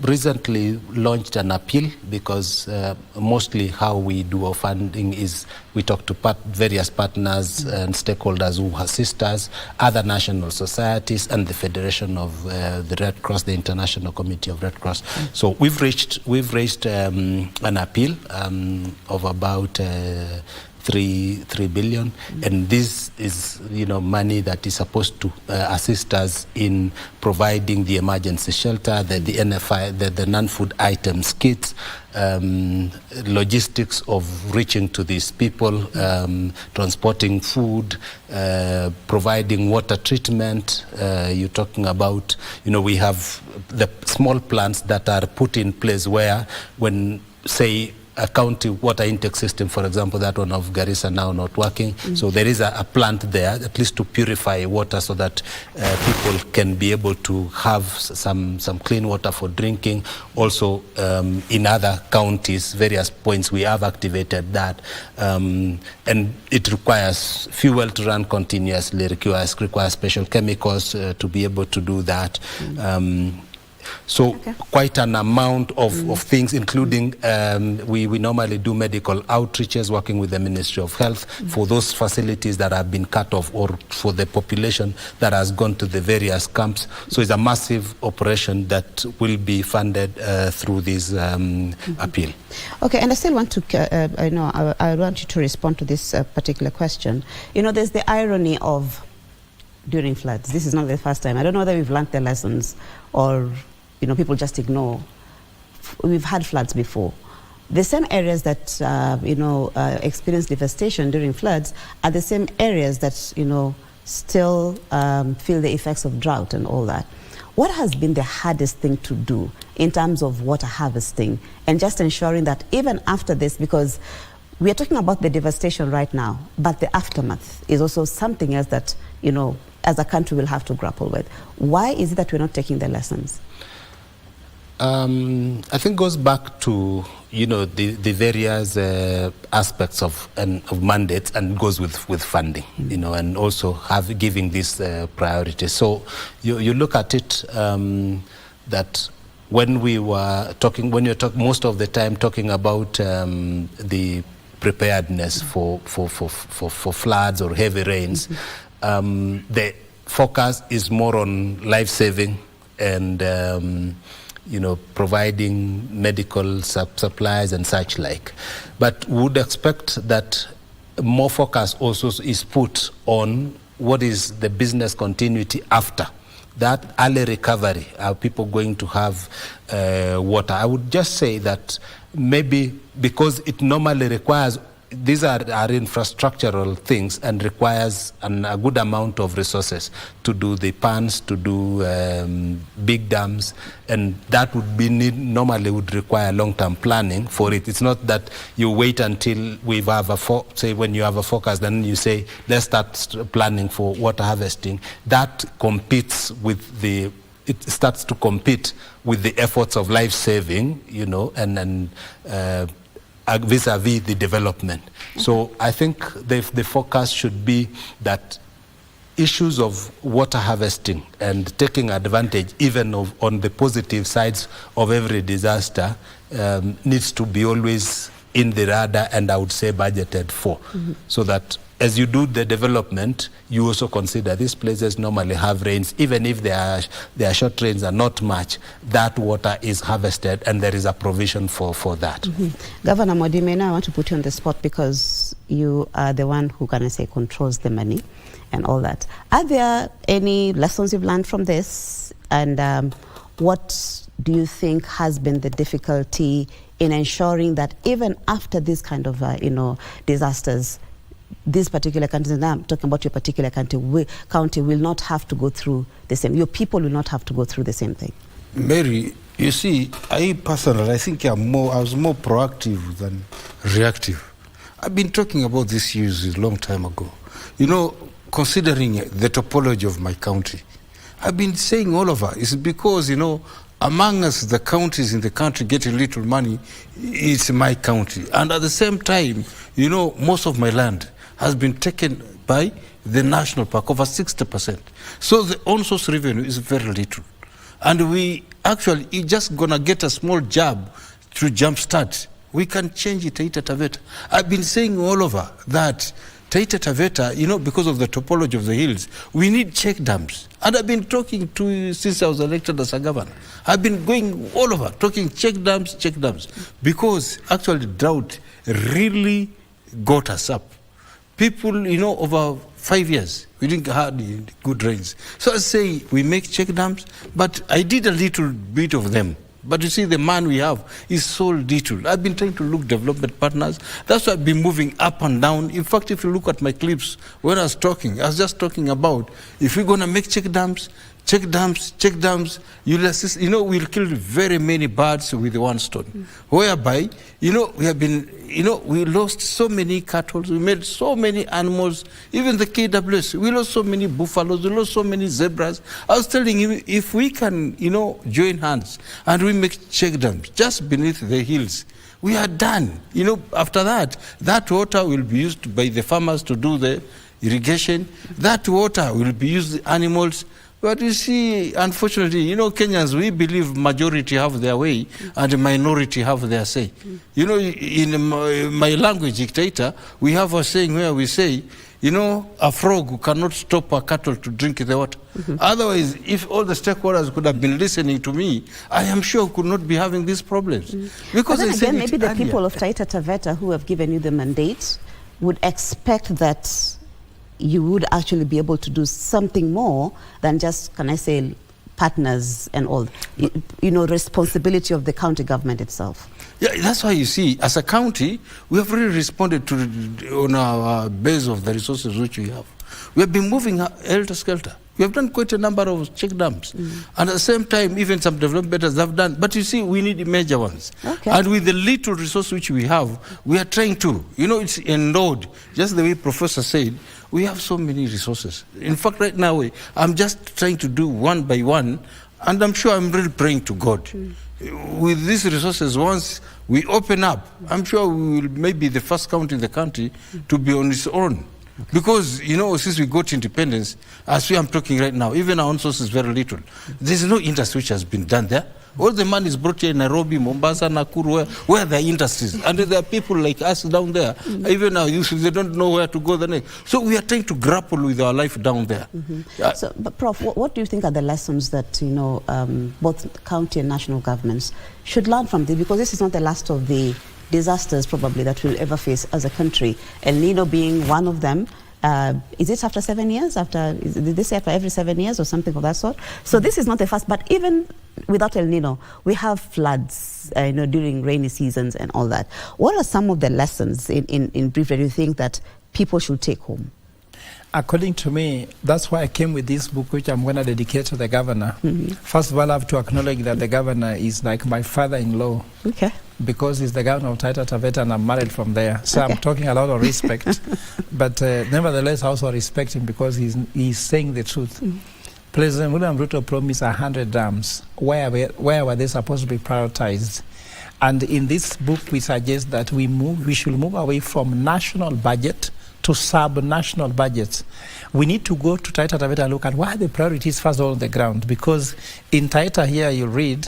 recently launched an appeal, because mostly how we do our funding is we talk to various partners and stakeholders who assist us, other national societies, and the Federation of the Red Cross, the International Committee of Red Cross. So we've raised an appeal of about 3 billion, and this is money that is supposed to assist us in providing the emergency shelter, the NFI, the non-food items kits, logistics of reaching to these people, transporting food, providing water treatment. You're talking about, we have the small plants that are put in place where, when, say, a county water intake system, for example, that one of Garissa now not working. So there is a plant there, at least to purify water, so that people can be able to have some clean water for drinking. Also, in other counties, various points, we have activated that. And it requires fuel to run continuously, requires special chemicals to be able to do that. So quite an amount of things, including we normally do medical outreaches, working with the Ministry of Health for those facilities that have been cut off, or for the population that has gone to the various camps. So it's a massive operation that will be funded through this appeal.
Okay, and I still want to, I want you to respond to this particular question. There's the irony of, during floods, this is not the first time. I don't know whether we've learned the lessons, or people just ignore. We've had floods before. The same areas that experience devastation during floods are the same areas that still feel the effects of drought and all that. What has been the hardest thing to do in terms of water harvesting, and just ensuring that even after this, because we are talking about the devastation right now, but the aftermath is also something else that as a country will have to grapple with. Why is it that we're not taking the lessons?
I think it goes back to the various aspects of mandates, and goes with funding, and also giving this priority. So you look at it that when we were talking, most of the time talking about the preparedness for floods or heavy rains, the focus is more on life saving and providing medical supplies and such like. But would expect that more focus also is put on what is the business continuity after that, early recovery. Are people going to have water? I would just say that maybe because it normally requires, these are infrastructural things and requires a good amount of resources to do the ponds, to do big dams, and that would be normally would require long-term planning for it. It's not that you wait until we have say when you have a forecast, then you say let's start planning for water harvesting. That competes with it starts to compete with the efforts of life saving, and vis-a-vis the development. So I think the focus should be that issues of water harvesting and taking advantage even on the positive sides of every disaster needs to be always in the radar, and I would say budgeted for, so that as you do the development, you also consider these places normally have rains, even if their short rains are not much, that water is harvested and there is a provision for that.
Governor Modimena, I want to put you on the spot because you are the one who, can I say, controls the money and all that. Are there any lessons you've learned from this? And what do you think has been the difficulty in ensuring that even after this kind of, disasters, these particular counties, and I'm talking about your particular county will not have to go through the same, your people will not have to go through the same thing?
Mary, you see, I personally, I think I was more proactive than reactive. I've been talking about these issues a long time ago. Considering the topology of my county, I've been saying all over, it's because, among us, the counties in the country getting little money, it's my county. And at the same time, most of my land has been taken by the national park, over 60%. So the on-source revenue is very little. And we actually just gonna get a small jab through Jumpstart. We can change it, Taita Taveta. I've been saying all over that Taita Taveta, because of the topology of the hills, we need check dams. And I've been talking to you since I was elected as a governor. I've been going all over, talking check dams, because actually drought really got us up. People, over 5 years, we didn't have good rains. So I say we make check dams, but I did a little bit of them. But you see, the man we have is so little. I've been trying to look development partners. That's why I've been moving up and down. In fact, if you look at my clips, when I was just talking about if we're going to make check dams, you'll assist, we'll kill very many birds with one stone. Whereby, we have been, we lost so many cattle, we made so many animals, even the KWS, we lost so many buffaloes, we lost so many zebras. I was telling him, if we can, join hands and we make check dams just beneath the hills, we are done. After that, that water will be used by the farmers to do the irrigation. That water will be used by animals. But you see, unfortunately, Kenyans, we believe majority have their way and minority have their say. In my language, dictator, we have a saying where we say, a frog cannot stop a cattle to drink the water. Otherwise, if all the stakeholders could have been listening to me, I am sure we could not be having these problems. Because
but then again, maybe the
earlier.
People of Taita Taveta who have given you the mandate would expect that you would actually be able to do something more than just, can I say, partners and all, responsibility of the county government itself.
Yeah, that's why you see, as a county, we have really responded on our base of the resources which we have. We have been moving helter-skelter. We have done quite a number of check dams. And at the same time, even some developers have done. But you see, we need major ones.
Okay.
And with the little resource which we have, we are trying to. It's endowed. Just the way Professor said, we have so many resources. In fact, right now, I'm just trying to do one by one. And I'm sure I'm really praying to God. With these resources, once we open up, I'm sure we will maybe the first county in the country to be on its own. Because, since we got independence, as I'm talking right now, even our own source is very little. There's no industry which has been done there. All the money is brought here in Nairobi, Mombasa, Nakuru, where there are industries. And there are people like us down there. Even our youth, they don't know where to go the next. So we are trying to grapple with our life down there.
So, but Prof, what do you think are the lessons that, both county and national governments should learn from this? Because this is not the last of the disasters probably that we'll ever face as a country. El Nino being one of them. Is it after 7 years? Did they say after every 7 years or something of that sort? So this is not the first, but even without El Nino, we have floods, during rainy seasons and all that. What are some of the lessons in brief that you think that people should take home?
According to me, that's why I came with this book, which I'm going to dedicate to the governor. First of all, I have to acknowledge that the governor is like my father-in-law.
Okay.
Because he's the governor of Taita Taveta and I'm married from there. So I'm talking a lot of respect. But nevertheless, I also respect him because he's saying the truth. President William Ruto promised 100 dams. Where were they supposed to be prioritized? And in this book, we suggest that we should move away from national budget to sub-national budgets. We need to go to Taita Taveta and look at what are the priorities first of all on the ground. Because in Taita here, you read,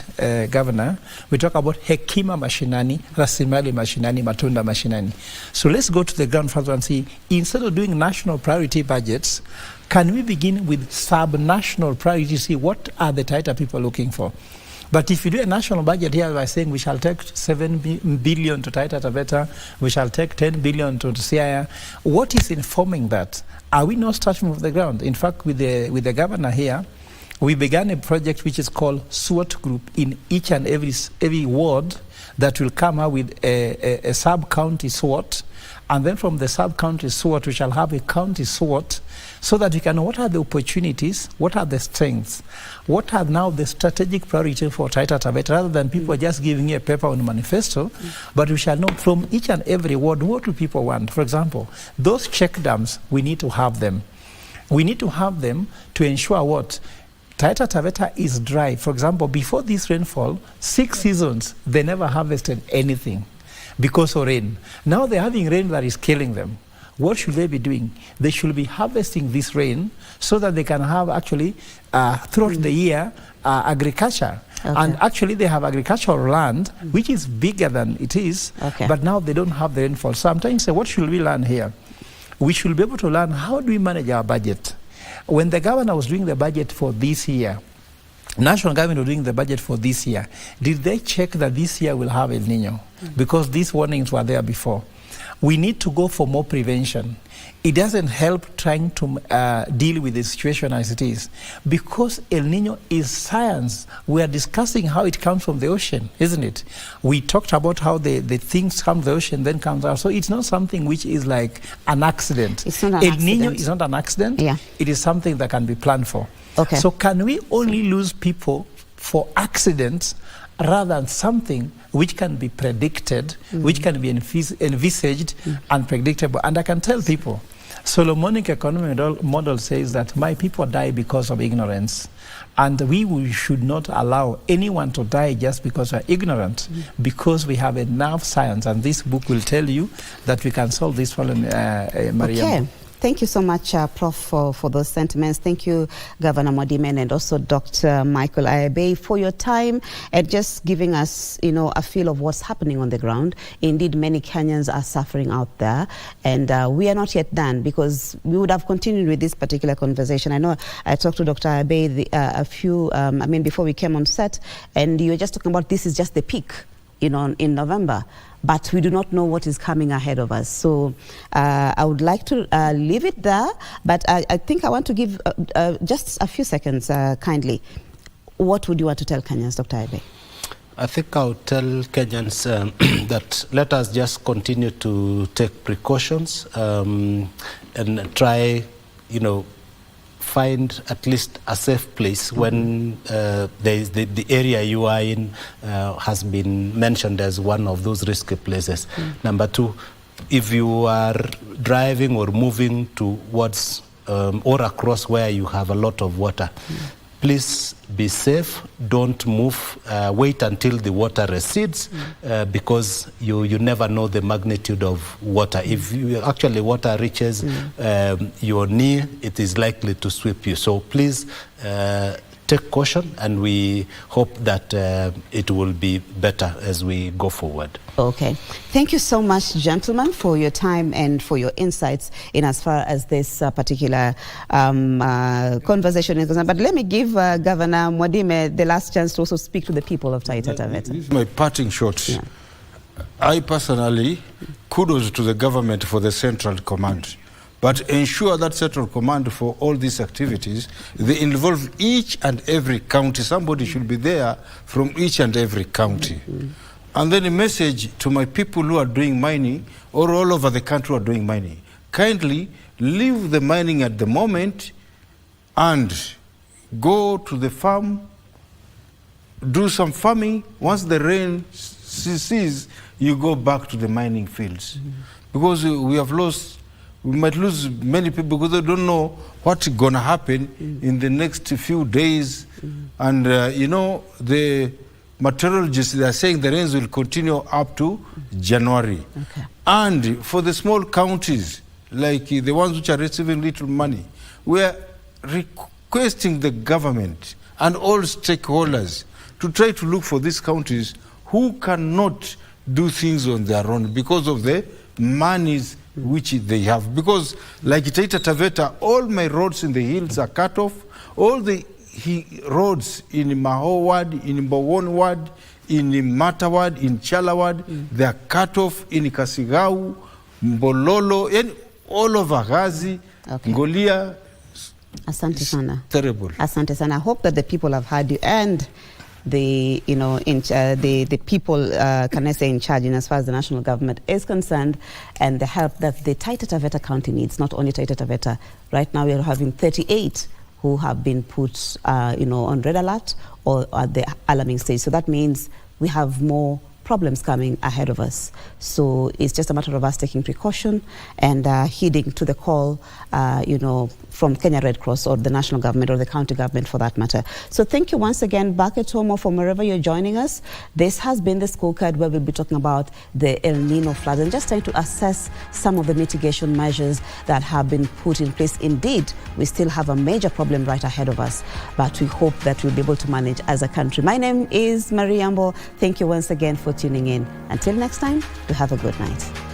Governor, we talk about hekima mashinani, rasilimali mashinani, matunda mashinani. So let's go to the ground first and see, instead of doing national priority budgets, can we begin with sub-national priorities, see what are the Taita people looking for? But if you do a national budget here by saying we shall take 7 billion to Taita Taveta, we shall take 10 billion to Siaya, what is informing that? Are we not starting from the ground? In fact, with the governor here, we began a project which is called SWOT group in each and every ward that will come out with a sub-county SWOT. And then from the sub-county SWOT, we shall have a county SWOT, so that we can know what are the opportunities, what are the strengths, what are now the strategic priorities for Taita Taveta, rather than people just giving you a paper on a manifesto, but we shall know from each and every ward what do people want. For example, those check dams, we need to have them. We need to have them to ensure what? Taita Taveta is dry. For example, before this rainfall, 6 seasons, they never harvested anything because of rain. Now they're having rain that is killing them. What should they be doing? They should be harvesting this rain so that they can have actually throughout the year agriculture. Okay. And actually they have agricultural land which is bigger than it is, but now they don't have the rainfall. So I'm trying to say, what should we learn here? We should be able to learn how do we manage our budget. When the governor was doing the budget for this year, national government was doing the budget for this year, did they check that this year will have El Nino? Because these warnings were there before. We need to go for more prevention. It doesn't help trying to deal with the situation as it is. Because El Nino is science. We are discussing how it comes from the ocean, isn't it? We talked about how the things come from the ocean, then comes out. So it's not something which is like an accident.
It's not an
El Nino is not an accident. Yeah. It is something that can be planned for. Okay. So can we only lose people for accidents rather than something which can be predicted, which can be envisaged and predictable? And I can tell people, Solomonic economic model says that my people die because of ignorance. And we should not allow anyone to die just because we're ignorant, because we have enough science. And this book will tell you that we can solve this problem, Mariam.
Okay. Thank you so much, Prof, for those sentiments. Thank you, Governor Mwadime, and also Dr. Michael Ayebe, for your time and just giving us, a feel of what's happening on the ground. Indeed, many Kenyans are suffering out there, and we are not yet done, because we would have continued with this particular conversation. I know I talked to Dr. Ayebe before we came on set, and you were just talking about this is just the peak, in November. But we do not know what is coming ahead of us. So I would like to leave it there, but I think I want to give just a few seconds, kindly. What would you want to tell Kenyans, Dr. Ayebe?
I think I'll tell Kenyans that let us just continue to take precautions and try, find at least a safe place when the area you are in has been mentioned as one of those risky places. Number two, if you are driving or moving towards or across where you have a lot of water, please be safe, don't move, wait until the water recedes, because you never know the magnitude of water. If actually water reaches your knee, it is likely to sweep you. So please take caution, and we hope that it will be better as we go forward.
Okay. Thank you so much, gentlemen, for your time and for your insights in as far as this particular conversation is concerned. But let me give Governor Mwadime the last chance to also speak to the people of Taita Taveta.
This is my parting shot. Yeah. I personally, kudos to the government for the central command. But ensure that central command for all these activities, they involve each and every county. Somebody should be there from each and every county. And then a message to my people who are doing mining, or all over the country who are doing mining. Kindly leave the mining at the moment and go to the farm, do some farming. Once the rain ceases, you go back to the mining fields. Because we might lose many people because they don't know what's going to happen in the next few days. And, the meteorologists, they are saying the rains will continue up to January. Okay. And for the small counties, like the ones which are receiving little money, we are requesting the government and all stakeholders to try to look for these counties who cannot do things on their own because of the monies which they have. Because like Taita Taveta, all my roads in the hills are cut off. All the roads in Maho Ward, in Mbowon Ward, in Mata Ward, in Chala Ward, they are cut off in Kasigau, Mbololo, and all over Gazi, Ngolia.
Asante sana.
Terrible.
Asante sana. I hope that the people have heard you, and the the people can I say in charge in as far as the national government is concerned, and the help that the Taita Taveta County needs, not only Taita Taveta. Right now we are having 38 who have been put on red alert or at the alarming stage. So that means we have more problems coming ahead of us. So it's just a matter of us taking precaution and heeding to the call, from Kenya Red Cross or the national government or the county government for that matter. So thank you once again, back at home or from wherever you're joining us. This has been the scorecard where we'll be talking about the El Nino floods and just trying to assess some of the mitigation measures that have been put in place. Indeed, we still have a major problem right ahead of us, but we hope that we'll be able to manage as a country. My name is Marie Ambo. Thank you once again for tuning in. Until next time, do have a good night.